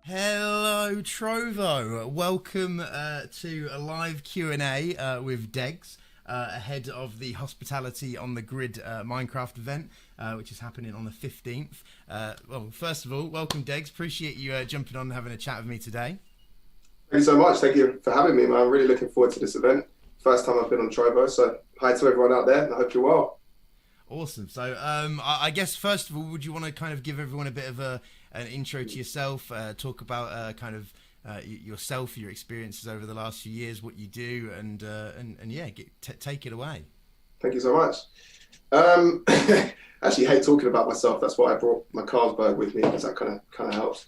Hello, Trovo. Welcome to a live Q&A with Degs ahead of the Hospitality on the Grid Minecraft event, which is happening on the 15th. Well, first of all, welcome, Degs. Appreciate you jumping on and having a chat with me today. Thank you so much. Thank you for having me, man. I'm really looking forward to this event. First time I've been on Trovo, so hi to everyone out there, and I hope you're well. Awesome. So I guess, first of all, would you want to kind of give everyone a bit of an intro to yourself, talk about yourself, your experiences over the last few years, what you do, and yeah, take it away. Thank you so much. Actually, hate talking about myself. That's why I brought my Carlsberg with me, because that kind of helps.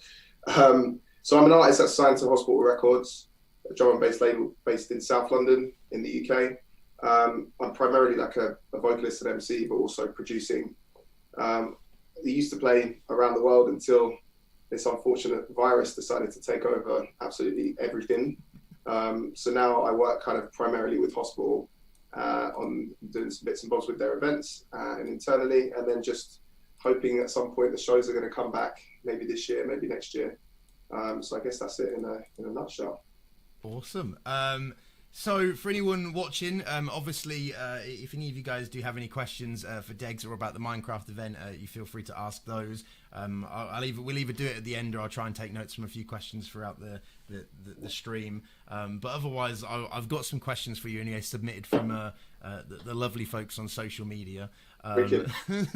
So I'm an artist that's signed to Hospital Records, a drum and bass label based in South London in the UK. I'm primarily like a vocalist and MC, but also producing. I used to play around the world until this unfortunate virus decided to take over absolutely everything. So now I work kind of primarily with Hospital on doing some bits and bobs with their events and internally, and then just hoping at some point the shows are going to come back, maybe this year, maybe next year. So I guess that's it in a nutshell. Awesome. So for anyone watching, obviously, if any of you guys do have any questions for Degs or about the Minecraft event, you feel free to ask those. We'll either do it at the end, or I'll try and take notes from a few questions throughout the stream. But otherwise, I've got some questions for you anyway, submitted from the lovely folks on social media.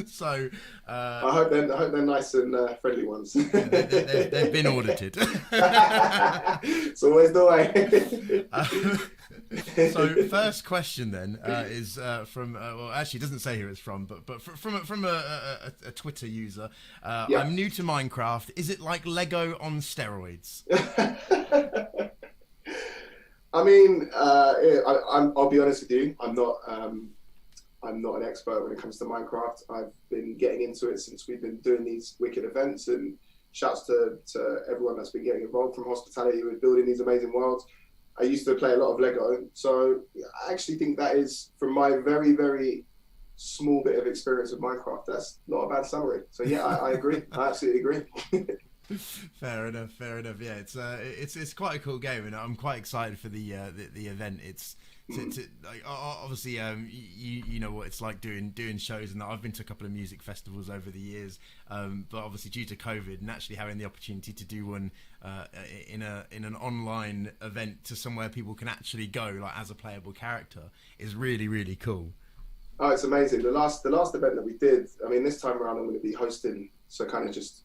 So I hope they're nice and friendly ones. They've been audited. It's always the way. So first question then is from well, actually it doesn't say who it's from, but from a Twitter user. Yeah. I'm new to Minecraft. Is it like Lego on steroids? I mean, I'll be honest with you. I'm not an expert when it comes to Minecraft. I've been getting into it since we've been doing these wicked events, and shouts to everyone that's been getting involved from hospitality with building these amazing worlds. I used to play a lot of Lego, so I actually think that is, from my very, very small bit of experience with Minecraft, that's not a bad summary. So yeah, I agree. I absolutely agree. Fair enough. Yeah, it's quite a cool game, and I'm quite excited for the event. It's like, obviously you know what it's like doing shows, and I've been to a couple of music festivals over the years, but obviously due to COVID and actually having the opportunity to do one in an online event to somewhere people can actually go, like as a playable character, is really, really cool. Oh, it's amazing. The last event that we did, I mean, this time around I'm going to be hosting, so kind of just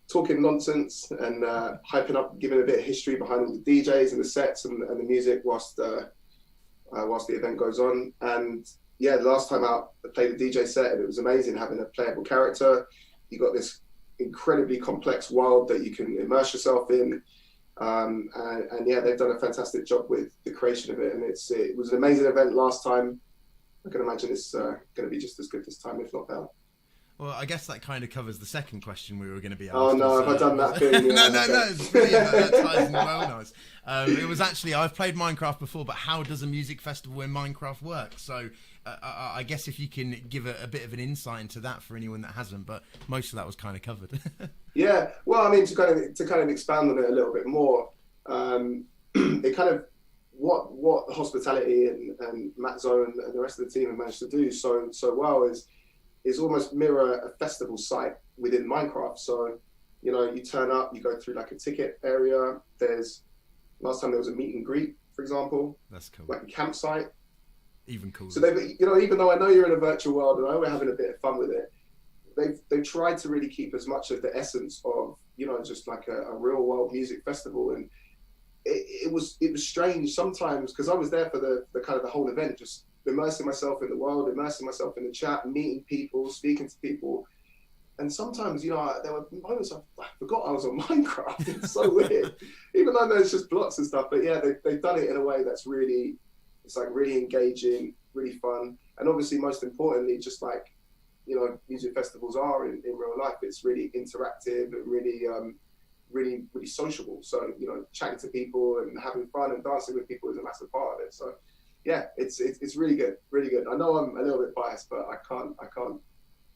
talking nonsense and hyping up, giving a bit of history behind all the DJs and the sets and the music whilst the event goes on. And yeah, the last time out, I played a DJ set, and it was amazing having a playable character. You got this incredibly complex world that you can immerse yourself in. And yeah, they've done a fantastic job with the creation of it. And it was an amazing event last time. I can imagine it's going to be just as good this time, if not better. Well, I guess that kind of covers the second question we were going to be asked. Oh no, have I done that thing? Yeah, no, it's brilliant. That ties in well, nice. It was actually, I've played Minecraft before, but how does a music festival in Minecraft work? So I guess if you can give a bit of an insight into that for anyone that hasn't, but most of that was kind of covered. Yeah, well, I mean, to kind of expand on it a little bit more, it kind of what hospitality and Matt Zone and the rest of the team have managed to do so well is almost mirror a festival site within Minecraft. So, you know, you turn up, you go through like a ticket area. Last time there was a meet and greet, for example. That's cool. Like a campsite. Even cooler. So even though I know you're in a virtual world and I know we're having a bit of fun with it, they've tried to really keep as much of the essence of, you know, just like a real world music festival. And it was strange sometimes, because I was there for the kind of the whole event, just immersing myself in the world, immersing myself in the chat, meeting people, speaking to people. And sometimes, you know, there were moments I forgot I was on Minecraft. It's so weird, even though there's just blocks and stuff. But yeah, they've done it in a way that's really, it's like really engaging, really fun. And obviously, most importantly, just like, you know, music festivals are in real life, it's really interactive and really, really, really sociable. So, you know, chatting to people and having fun and dancing with people is a massive part of it. So yeah, it's really good, really good. I know I'm a little bit biased, but I can't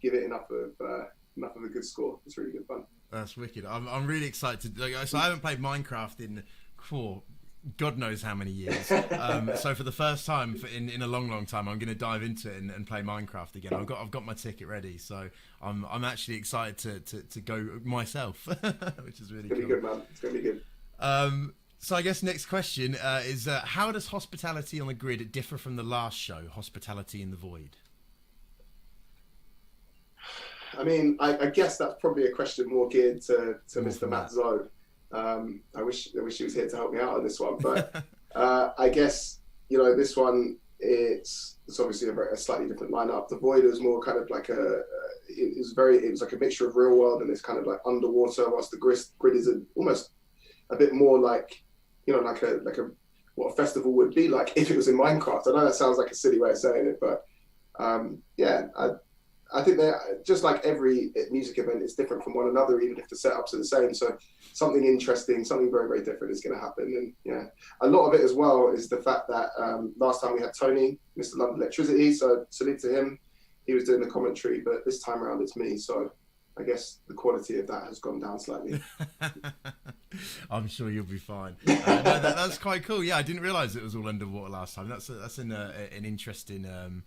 give it enough of a good score. It's really good fun. That's wicked. I'm really excited. So I haven't played Minecraft in God knows how many years. So for the first time in a long time, I'm going to dive into it and play Minecraft again. I've got my ticket ready, so I'm actually excited to go myself, which is really cool. It's gonna be good, man. It's gonna be good. So I guess next question is how does Hospitality on the Grid differ from the last show, Hospitality in the Void? I mean, I guess that's probably a question more geared to Mr. Matt Zoe. I wish he was here to help me out on this one, but I guess this one it's obviously a slightly different lineup. The Void was more kind of like it was like a mixture of real world and this kind of like underwater. Whilst the grid is almost a bit more like like what a festival would be like if it was in Minecraft. I know that sounds like a silly way of saying it, but I think they're just like every music event is different from one another, even if the setups are the same. So something interesting, something very, very different is going to happen. And a lot of it as well is the fact that last time we had Tony, Mr. London Electricity. So salute to him. He was doing the commentary, but this time around it's me. So I guess the quality of that has gone down slightly. I'm sure you'll be fine. That's quite cool. Yeah, I didn't realise it was all underwater last time. That's an interesting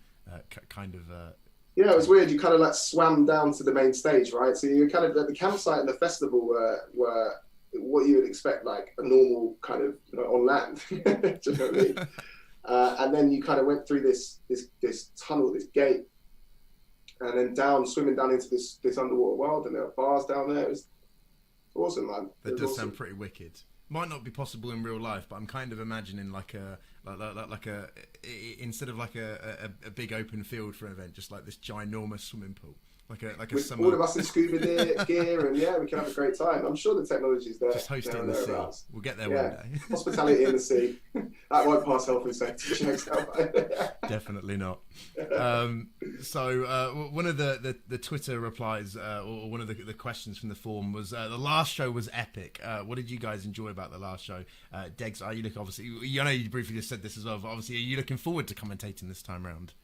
kind of. Yeah, it was weird. You kind of like swam down to the main stage, right? So you kind of the campsite and the festival were what you would expect, like a normal kind of on land. Do you know what I mean? And then you kind of went through this tunnel, this gate, and then swimming down into this underwater world, and there were bars down there. It was awesome, man. That does sound pretty wicked. Might not be possible in real life, but I'm kind of imagining like instead of like a big open field for an event, just like this ginormous swimming pool, like a with summer. All of us in scuba gear, and we can have a great time. I'm sure the technology's there. Just host it in the sea. We'll get there one day. Hospitality in the sea. That won't pass health and safety checks. Definitely not. So one of the Twitter replies, or one of the questions from the forum was, the last show was epic. What did you guys enjoy about the last show? Degs, are you looking, obviously, I know you briefly just said this as well, but obviously, are you looking forward to commentating this time round?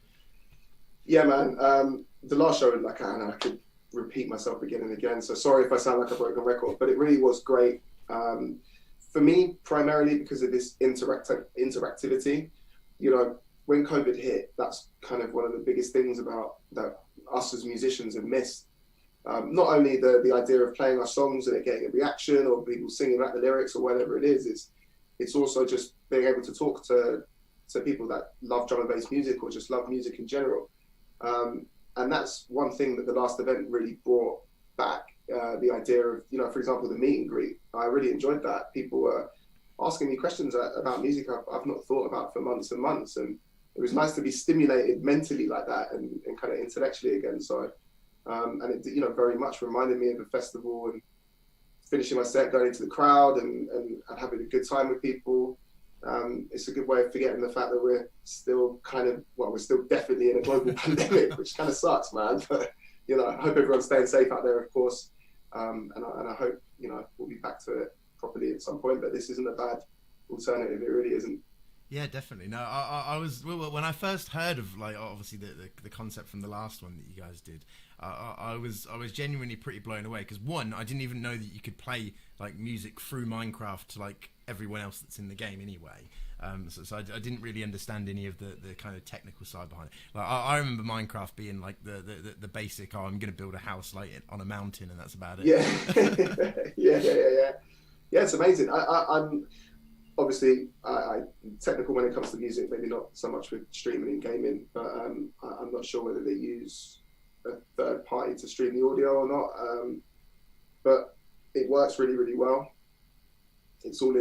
Yeah, man. The last show, like I could repeat myself again and again. So sorry if I sound like a broken record, but it really was great. For me, primarily because of this interactivity. When COVID hit, that's kind of one of the biggest things about that us as musicians have missed. Not only the idea of playing our songs and it getting a reaction or people singing out the lyrics or whatever it is, it's also just being able to talk to people that love drum and bass music or just love music in general. And that's one thing that the last event really brought back, the idea of, for example, the meet and greet. I really enjoyed that. People were asking me questions about music I've not thought about for months and months. And it was nice to be stimulated mentally like that and kind of intellectually again. So, and it, very much reminded me of a festival and finishing my set, going into the crowd and having a good time with people. It's a good way of forgetting the fact that we're still we're still definitely in a global pandemic, which kind of sucks, man. But, I hope everyone's staying safe out there, of course. And I hope, we'll be back to it properly at some point, but this isn't a bad alternative. It really isn't. Yeah, definitely. No, I was, when I first heard of obviously the concept from the last one that you guys did, I was genuinely pretty blown away because one, I didn't even know that you could play like music through Minecraft to like everyone else that's in the game anyway. So I didn't really understand any of the kind of technical side behind it. Like I remember Minecraft being like the basic, I'm going to build a house like on a mountain and that's about it. Yeah, it's amazing. I'm obviously technical when it comes to music, maybe not so much with streaming and gaming, but I'm not sure whether they use a third party to stream the audio or not. But it works really, really well. It's all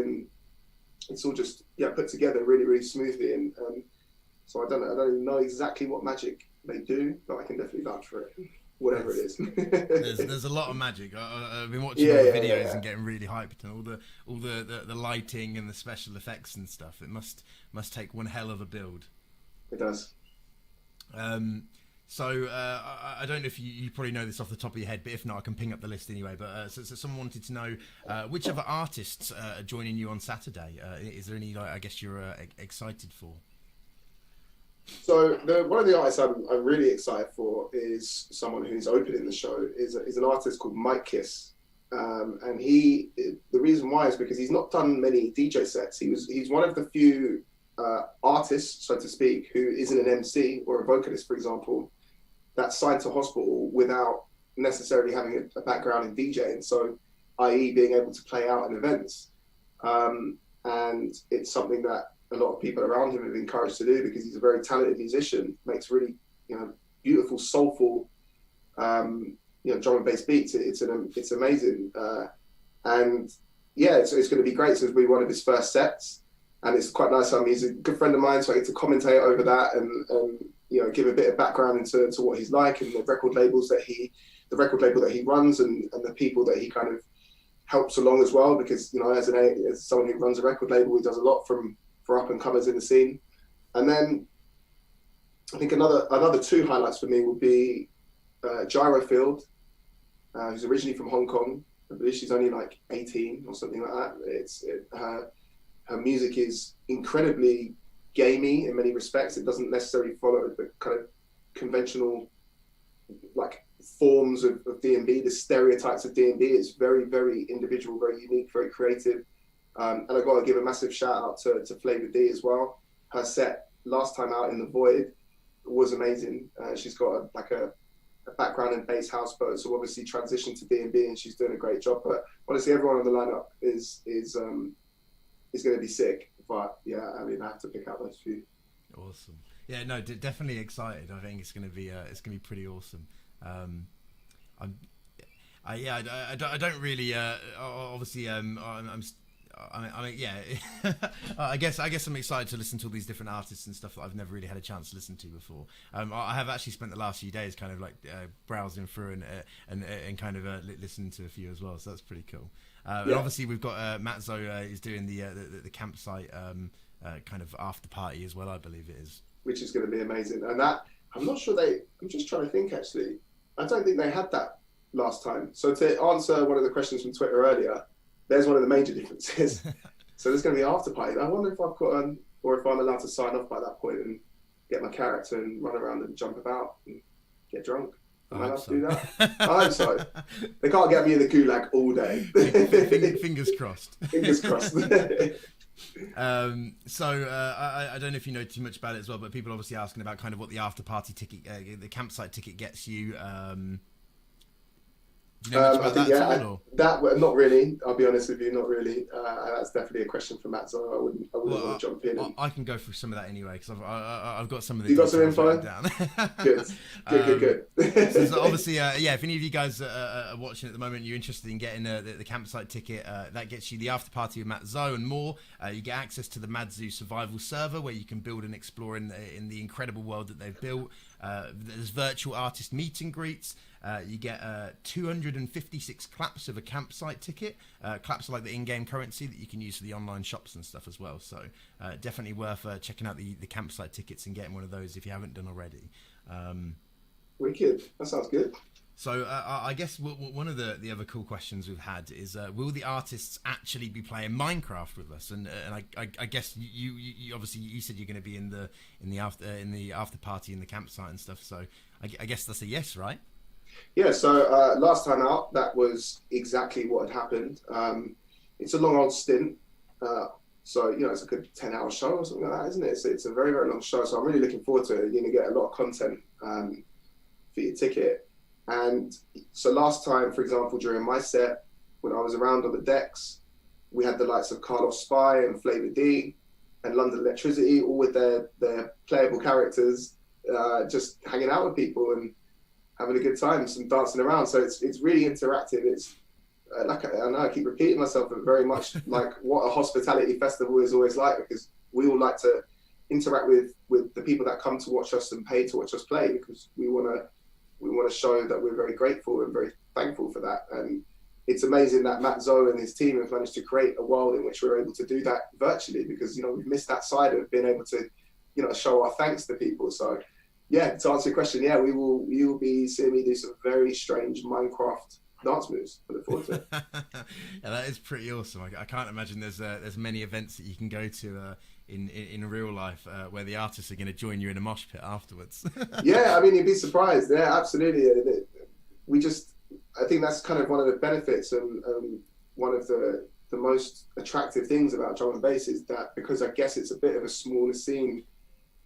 just put together really, really smoothly, and so I don't even know exactly what magic they do, but I can definitely vouch for it. Whatever it is. there's a lot of magic. I've been watching all the videos and getting really hyped, and all the lighting and the special effects and stuff. It must take one hell of a build. It does. So I don't know if you probably know this off the top of your head, but if not, I can ping up the list anyway. But so someone wanted to know which other artists are joining you on Saturday. Is there any I guess you're excited for? So one of the artists I'm really excited for is someone who's opening the show is an artist called Mike Kiss. And the reason why is because he's not done many DJ sets. He's one of the few artists, so to speak, who isn't an MC or a vocalist, for example, that's signed to hospital without necessarily having a background in DJing. So, i.e., being able to play out in events. And it's something that a lot of people around him have encouraged to do because he's a very talented musician, makes really, beautiful, soulful, drum and bass beats. It's amazing. And yeah, it's going to be great. So it'll be one of his first sets. And it's quite nice. I mean, he's a good friend of mine, so I get to commentate over that and give a bit of background into what he's like and the record label that he runs and the people that he kind of helps along as well. Because as someone who runs a record label, he does a lot for up and comers in the scene. And then I think another two highlights for me would be Gyrofield, who's originally from Hong Kong. I believe she's only like 18 or something like that. Her music is incredibly gamey in many respects. It doesn't necessarily follow the kind of conventional like forms of D&B, the stereotypes of D&B. It's very, very individual, very unique, very creative. And I've got to give a massive shout out to Flavor D as well. Her set last time out in The Void was amazing. She's got a background in bass house, but so obviously transitioned to D&B, and she's doing a great job. But honestly, everyone on the lineup is going to be sick. But yeah, I mean, I have to pick out those few. Awesome. Yeah, no, definitely excited. I think it's going to be pretty awesome. I don't really obviously I mean, yeah. I guess I'm excited to listen to all these different artists and stuff that I've never really had a chance to listen to before. I have actually spent the last few days kind of like browsing through and kind of listening to a few as well. So that's pretty cool. And obviously we've got Matt Zoe is doing the campsite kind of after party as well. I believe it is, which is going to be amazing. And that I'm not sure I'm just trying to think actually. I don't think they had that last time. So to answer one of the questions from Twitter earlier, there's one of the major differences. So there's going to be an after party. I wonder if I've got or if I'm allowed to sign off by that point and get my character and run around and jump about and get drunk. Am I allowed to do that? I hope so. They can't get me in the gulag all day. Fingers crossed. Fingers crossed. So I don't know if you know too much about it as well, but people are obviously asking about kind of what the after party ticket, the campsite ticket gets you. Do you know much about that at all? That not really. I'll be honest with you, not really. That's definitely a question for Matt, so I wouldn't want to jump in. I can go through some of that anyway because I've got some of the. You got some info down. Good. So obviously, if any of you guys are watching at the moment, you're interested in getting the campsite ticket. That gets you the after party with Matt Zoe and more. You get access to the Mad Zoo survival server where you can build and explore in the incredible world that they've built. There's virtual artist meet and greets. You get 256 claps of a campsite ticket. Claps are like the in-game currency that you can use for the online shops and stuff as well. So definitely worth checking out the campsite tickets and getting one of those if you haven't done already. Wicked. That sounds good. So I guess one of the other cool questions we've had is, will the artists actually be playing Minecraft with us? And I guess you obviously you said you're going to be in the after party in the campsite and stuff. So I guess that's a yes, right? Yeah, so last time out, that was exactly what had happened. It's a long old stint. So, it's like a 10-hour show or something like that, isn't it? It's a very, very long show. So I'm really looking forward to it. You're going to get a lot of content for your ticket. And so last time, for example, during my set, when I was around on the decks, we had the likes of Carlos Spy and Flavor D and London Electricity, all with their playable characters, just hanging out with people and having a good time, some dancing around. So it's really interactive. It's like I know I keep repeating myself, but very much like what a hospitality festival is always like, because we all like to interact with the people that come to watch us and pay to watch us play, because we want to show that we're very grateful and very thankful for that. And it's amazing that Matt Zoe and his team have managed to create a world in which we're able to do that virtually, because we've missed that side of being able to show our thanks to people. So yeah, to answer your question, yeah, you will be seeing me do some very strange Minecraft dance moves. I look forward to it. Yeah, that is pretty awesome. I can't imagine there's many events that you can go to in real life where the artists are going to join you in a mosh pit afterwards. Yeah, I mean, you'd be surprised. Yeah, absolutely. I think that's kind of one of the benefits and one of the most attractive things about drum and bass is that, because I guess it's a bit of a smaller scene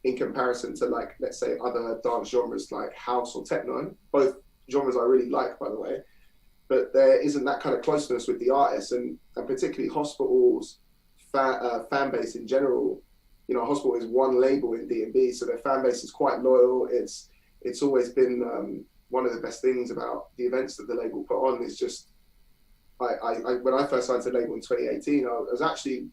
in comparison to, like, let's say other dance genres like house or techno, both genres I really like, by the way, but there isn't that kind of closeness with the artists, and particularly Hospital's fan base in general. You know, Hospital is one label in D&B, so their fan base is quite loyal. It's always been one of the best things about the events that the label put on. Is just, when I first signed to the label in 2018, I was actually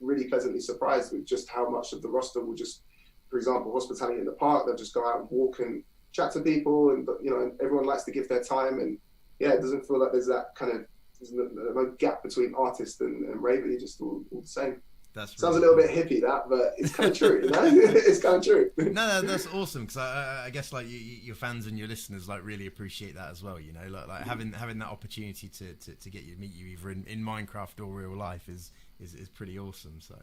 really pleasantly surprised with just how much of the roster will just, for example, Hospitality in the Park, they'll just go out and walk and chat to people, and you know, everyone likes to give their time, and yeah, it doesn't feel like there's that kind of, there's no gap between artist and raver. You're just all the same. That's sounds really a little bit hippie, that, but it's kind of true, you know. It's kind of true. No, that's awesome, because I guess like your fans and your listeners like really appreciate that as well. You know, like having that opportunity to get you to meet you either in Minecraft or real life is pretty awesome. So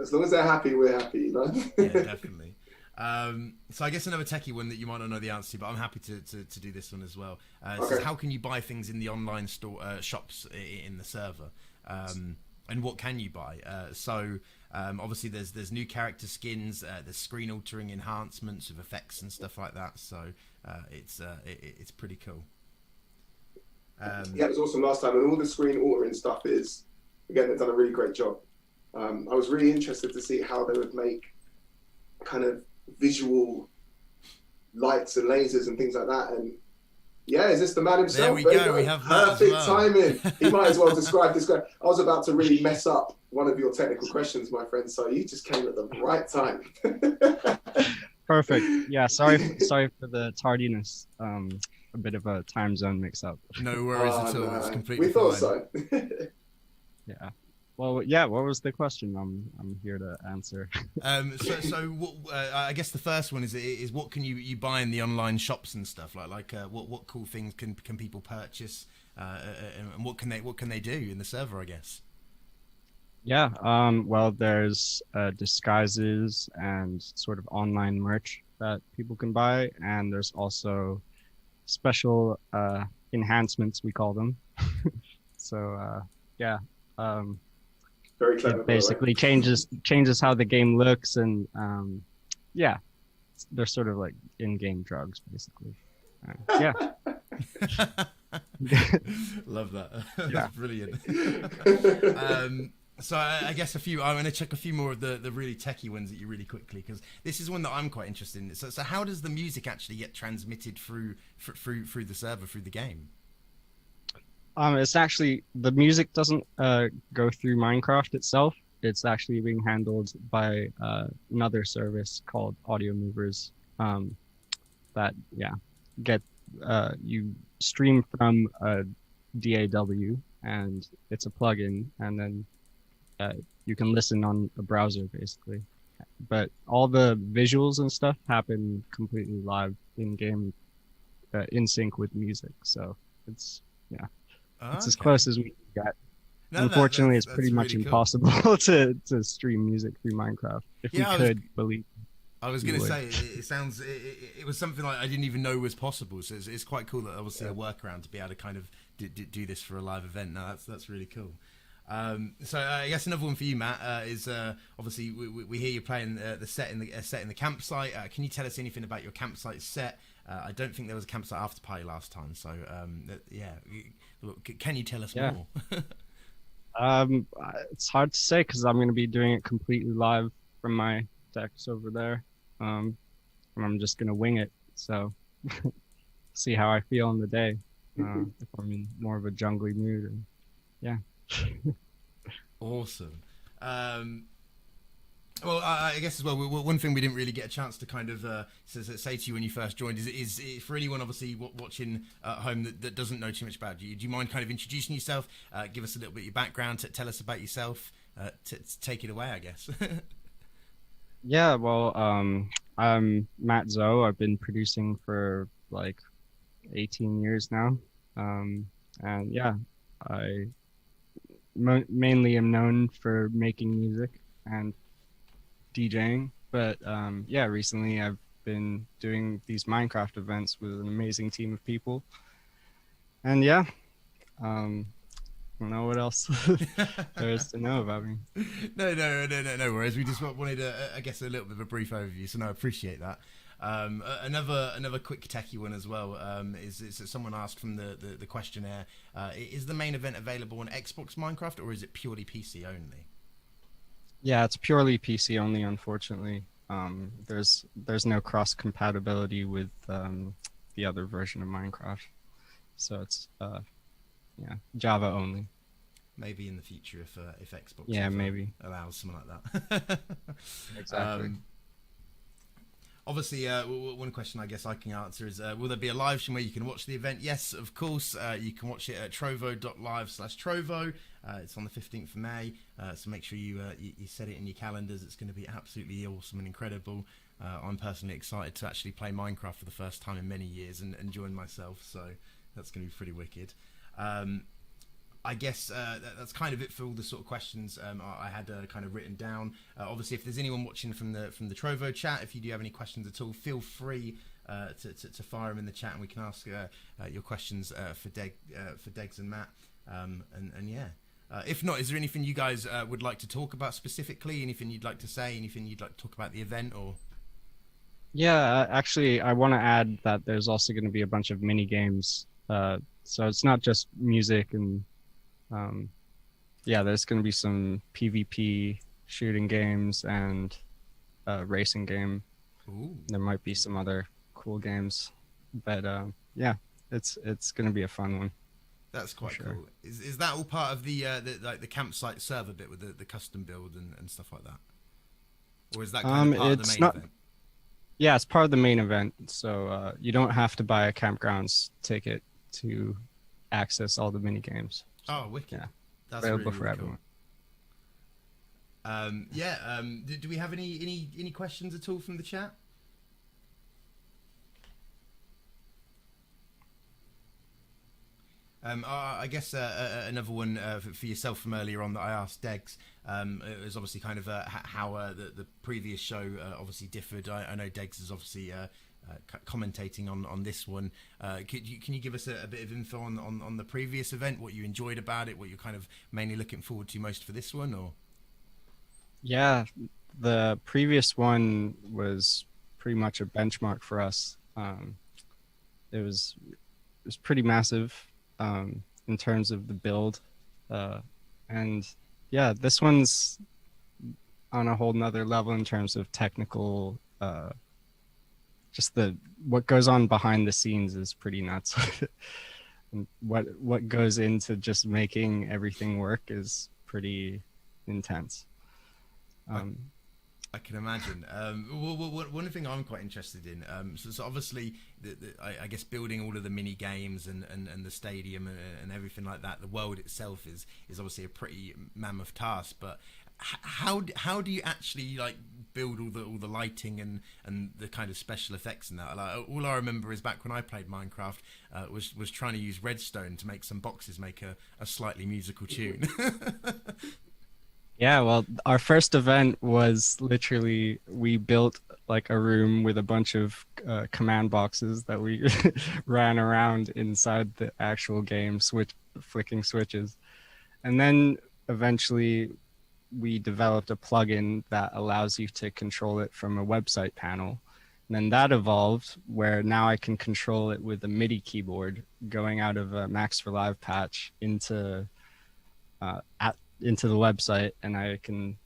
as long as they're happy, we're happy, you know. Yeah, definitely. So I guess another techie one that you might not know the answer to, but I'm happy to do this one as well. Okay. So how can you buy things in the online store shops in the server? And what can you buy? Obviously there's new character skins, there's screen altering enhancements with effects and stuff like that. So it's pretty cool. Yeah, it was awesome last time, and all the screen altering stuff is, again, they've done a really great job. I was really interested to see how they would make kind of visual lights and lasers and things like that. And yeah, is this the man himself? There we go. We have perfect that as well. timing. He might as well describe this guy. I was about to really mess up one of your technical questions, my friend. So you just came at the right time. Perfect. Yeah. Sorry for the tardiness. A bit of a time zone mix-up. No worries at all. No. It's completely We thought fine. so. Yeah. Well, yeah. What was the question? I'm here to answer. I guess the first one is what can you buy in the online shops and stuff like what cool things can people purchase and what can they do in the server, I guess. Yeah. Well, there's disguises and sort of online merch that people can buy, and there's also special enhancements, we call them. So yeah. Very clever. It basically changes how the game looks, and yeah, they're sort of like in-game drugs, basically. Yeah. Love that. Yeah. That's brilliant. So I guess I'm going to check a few more of the really techie ones at you really quickly, because this is one that I'm quite interested in. So how does the music actually get transmitted through the server, through the game? It's actually, the music doesn't go through Minecraft itself. It's actually being handled by another service called Audio Movers. That you stream from a DAW, and it's a plugin, and then you can listen on a browser basically. But all the visuals and stuff happen completely live in game, in sync with music. So it's it's as close as we can get. No, Unfortunately, it's pretty much really impossible to stream music through Minecraft. If we could, believe. I was going to say, it sounds, it was something like I didn't even know was possible. So it's quite cool that obviously a workaround to be able to kind of do this for a live event. No, that's really cool. So I guess another one for you, Matt, is obviously we hear you playing the set in the campsite. Can you tell us anything about your campsite set? I don't think there was a campsite after party last time. So can you tell us more? It's hard to say because I'm going to be doing it completely live from my decks over there, and I'm just going to wing it. So see how I feel on the day. If I'm in more of a jungly mood, and yeah. Awesome. Well, I guess as well, one thing we didn't really get a chance to kind of say to you when you first joined is for anyone obviously watching at home that doesn't know too much about you, do you mind kind of introducing yourself, give us a little bit of your background, tell us about yourself, take it away, I guess. Yeah, well, I'm Matt Zoe. I've been producing for like 18 years now, and yeah, I mainly am known for making music and DJing, but yeah, recently I've been doing these Minecraft events with an amazing team of people, And yeah, I don't know what else there is to know about me. No worries. We just wanted, I guess, a little bit of a brief overview. So no, I appreciate that. Another quick techie one as well is that someone asked from the questionnaire: is the main event available on Xbox Minecraft, or is it purely PC only? Yeah, it's purely PC only, unfortunately. There's no cross compatibility with the other version of Minecraft, so it's yeah, Java only. Maybe in the future if Xbox maybe allows something like that. Exactly. Obviously, one question I guess I can answer is, will there be a live stream where you can watch the event? Yes, of course. You can watch it at Trovo.live/Trovo. It's on the 15th of May, so make sure you set it in your calendars. It's going to be absolutely awesome and incredible. I'm personally excited to actually play Minecraft for the first time in many years and join myself, so that's going to be pretty wicked. I guess that's kind of it for all the sort of questions I had kind of written down. Obviously, if there's anyone watching from the Trovo chat, if you do have any questions at all, feel free to fire them in the chat, and we can ask your questions for Degs and Matt. And yeah, if not, is there anything you guys would like to talk about specifically? Anything you'd like to say? Anything you'd like to talk about the event or? Yeah, actually, I want to add that there's also going to be a bunch of mini games. So it's not just music and yeah, there's going to be some PvP shooting games and racing game. Ooh. There might be some other cool games, but yeah, it's going to be a fun one. That's quite cool. Is that all part of the like the campsite server bit with the custom build and stuff like that, or is that kind of part of the main event? Yeah, it's part of the main event. So you don't have to buy a campgrounds ticket to access all the mini games. Oh, wicked! Yeah, that's available really, for really everyone. Cool. Do we have any questions at all from the chat? I guess another one for yourself from earlier on that I asked Degs. It was obviously kind of how the previous show obviously differed. I know Degs is obviously commentating on this one. Can you give us a bit of info on the previous event, what you enjoyed about it, what you're kind of mainly looking forward to most for this one? Or yeah, the previous one was pretty much a benchmark for us. It was pretty massive in terms of the build, and yeah, this one's on a whole nother level in terms of technical. Just what goes on behind the scenes is pretty nuts. And what goes into just making everything work is pretty intense. I can imagine. One thing I'm quite interested in, so obviously, I guess building all of the mini games and the stadium and everything like that, the world itself is obviously a pretty mammoth task. But how do you actually like build all the lighting and the kind of special effects and that? Like, all I remember is back when I played Minecraft, was trying to use redstone to make some boxes make a slightly musical tune. Yeah, well, our first event was literally we built like a room with a bunch of command boxes that we ran around inside the actual game, flicking switches. And then eventually we developed a plugin that allows you to control it from a website panel. And then that evolved where now I can control it with a MIDI keyboard going out of a Max for Live patch into the website, and I can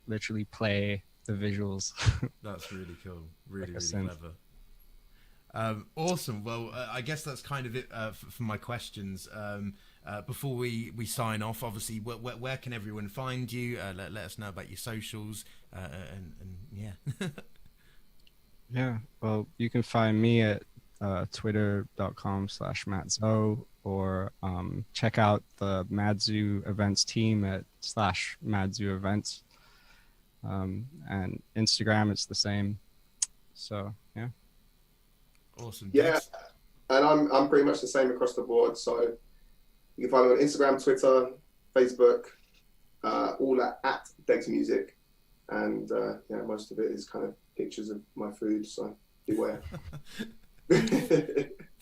literally play the visuals. That's really cool. Really, like really clever. Awesome. Well, I guess that's kind of it for my questions. Before we sign off, obviously, where can everyone find you? Let us know about your socials, and yeah. Yeah, well, you can find me at twitter.com/MattZo, or check out the Madzu Events team at /Madzu Events. And Instagram, it's the same. So, yeah. Awesome. Yeah, and I'm pretty much the same across the board. So you can find me on Instagram, Twitter, Facebook, all at Degs Music. And yeah, most of it is kind of pictures of my food, so beware.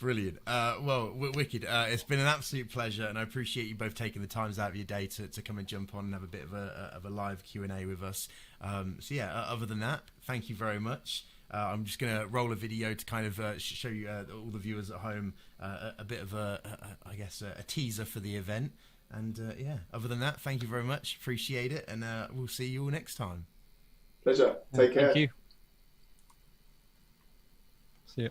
Brilliant. Well, wicked. It's been an absolute pleasure, and I appreciate you both taking the times out of your day to come and jump on and have a bit of a live Q&A with us. So yeah, other than that, thank you very much. I'm just going to roll a video to kind of show you all the viewers at home a bit of I guess a teaser for the event. And yeah, other than that, thank you very much. Appreciate it, and we'll see you all next time. Pleasure. Take care. Thank you. See you.